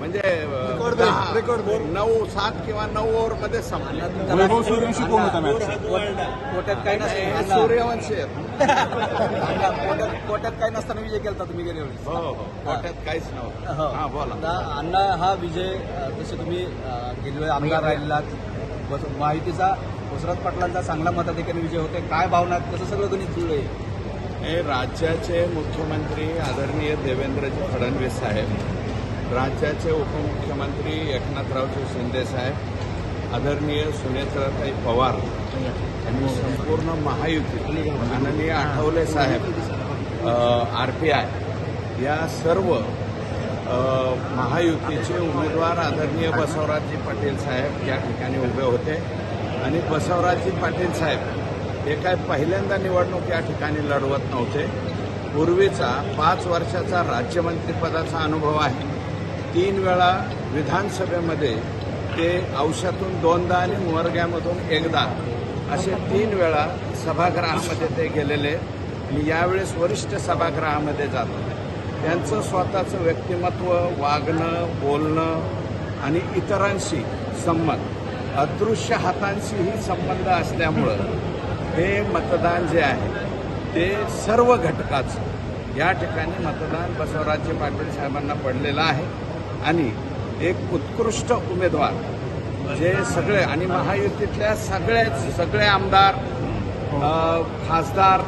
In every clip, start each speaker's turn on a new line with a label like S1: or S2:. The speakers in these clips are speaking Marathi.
S1: म्हणजे 9-7 किंवा 9 ओव्हरमध्ये संपलं.
S2: वैभव सूर्यवंशी कोण होता मॅच?
S3: कोट्यात काही
S1: हे
S3: नसताना
S1: सूर्यवंशी आहेत.
S3: कोट्यात काही नसताना विजय केला तुम्ही गेल्या वेळेस.
S1: हो हो, कोट्यात काहीच नव्हतं. हा बोला.
S3: आता अण्णा हा विजय जसे तुम्ही गेल्या वेळेस आमदार राहिलेलात, महायुतीचा वसराज पाटलांचा चांगला मताधिक्याने विजय होते. काय भावना, कसं सगळं गणित जुळलंय?
S1: हे राज्याचे मुख्यमंत्री आदरणीय देवेंद्रजी फडणवीस साहेब, राज्याचे उपमुख्यमंत्री एकनाथरावजी शिंदे साहेब, आदरणीय सुनेत्राताई पवार आणि संपूर्ण महायुती माननीय आठवले साहेब, RPI या सर्व महायुतीचे उमेदवार आदरणीय बसवराजजी पाटील साहेब या ठिकाणी उभे होते. आणि बसवराजजी पाटील साहेब हे काय पहिल्यांदा निवडणूक या ठिकाणी लढवत नव्हते. पूर्वीचा 5 वर्षाचा राज्यमंत्रीपदाचा अनुभव आहे. 3 वेळा विधानसभेमध्ये ते औशातून 2दा आणि मोरग्यामधून 1दा असे 3 वेळा सभागृहामध्ये ते गेलेले आणि यावेळेस वरिष्ठ सभागृहामध्ये जातात. त्यांचं स्वतःचं व्यक्तिमत्व, वागणं, बोलणं आणि इतरांशी संबंध, अदृश्य हातांशीही संबंध असल्यामुळं हे मतदान जे आहे ते सर्व घटकाचं या ठिकाणी मतदान बसवराजजी पाटील साहेबांना पडलेलं आहे. आणि एक उत्कृष्ट उमेदवार जे सगळे आणि महायुतीतल्या सगळे आमदार, खासदार,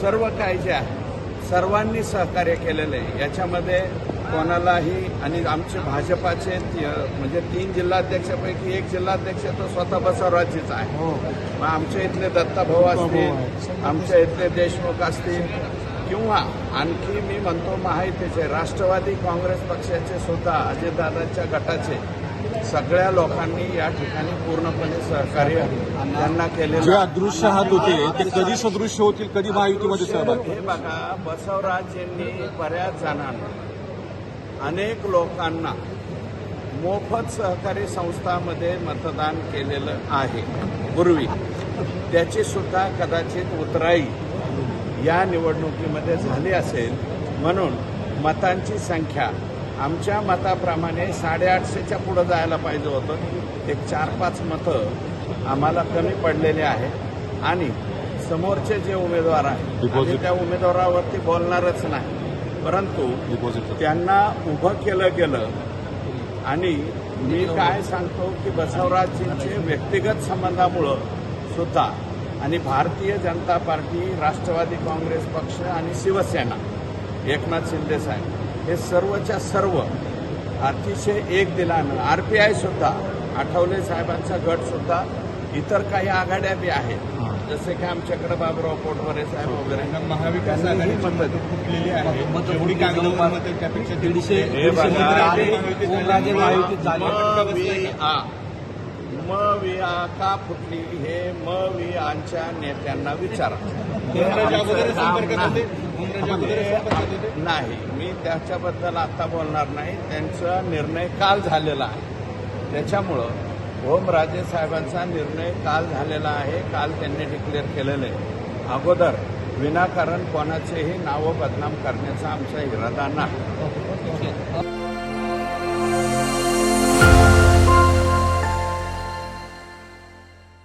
S1: सर्व काही जे आहे सर्वांनी सहकार्य केलेलं आहे. याच्यामध्ये कोणालाही, आणि आमचे भाजपाचे म्हणजे 3 जिल्हाध्यक्षापैकी 1 जिल्हाध्यक्ष तो स्वतः बसवराजजीच आहे. मग आमच्या इथले दत्ताभाऊ असतील, आमच्या इथले देशमुख असतील, किंवा आणखी मी म्हणतो महायुतीचे राष्ट्रवादी काँग्रेस पक्षाचे सुद्धा अजितदादांच्या गटाचे सगळ्या लोकांनी या ठिकाणी पूर्णपणे सहकार्य त्यांना केलेलं.
S2: जे अदृश्य हात होते ते कधी सदृश्य होतील, कधी महायुतीमध्ये सहभाग?
S1: हे बघा, बसवराजजींनी बऱ्याच जणांना, अनेक लोकांना मोफत सहकारी संस्थांमध्ये मतदान केलेलं आहे पूर्वी. त्याची सुद्धा कदाचित उतराई या निवडणुकीमध्ये झाली असेल. म्हणून मतांची संख्या आमच्या मताप्रमाणे 850च्या पुढे जायला पाहिजे होतं. एक 4-5 मतं आम्हाला कमी पडलेले आहे. आणि समोरचे जे उमेदवार आहेत आम्ही त्या उमेदवारावरती बोलणारच नाही, परंतु त्यांना उभं केलं गेलं. आणि मी काय सांगतो की बसवराजजींचे व्यक्तिगत संबंधामुळं सुद्धा आणि भारतीय जनता पार्टी, राष्ट्रवादी काँग्रेस पक्ष आणि शिवसेना, एकनाथ शिंदे साहेब हे सर्वच्या सर्व अतिशय एक दिलानं, RPI सुद्धा, आठवले साहेबांचा गट सुद्धा, इतर काही आघाड्या बी आहेत जसे की आमच्याकडे बाबुराव पोटवरे साहेब वगैरे,
S3: महाविकास आघाडी मतं फुटलेली आहे. जेवढी कागदपत्र त्यापेक्षा 150 महायुतीत झाली.
S1: का फुटली हे आमच्या नेत्यांना विचारा. नाही, मी त्याच्याबद्दल आता बोलणार नाही. त्यांचा निर्णय काल झालेला आहे. त्याच्यामुळं ओमराजे साहेबांचा निर्णय काल झालेला आहे. काल त्यांनी डिक्लेअर केलेलं आहे. अगोदर विनाकारण कोणाचेही नावं बदनाम करण्याचा आमचा इरादा नाही.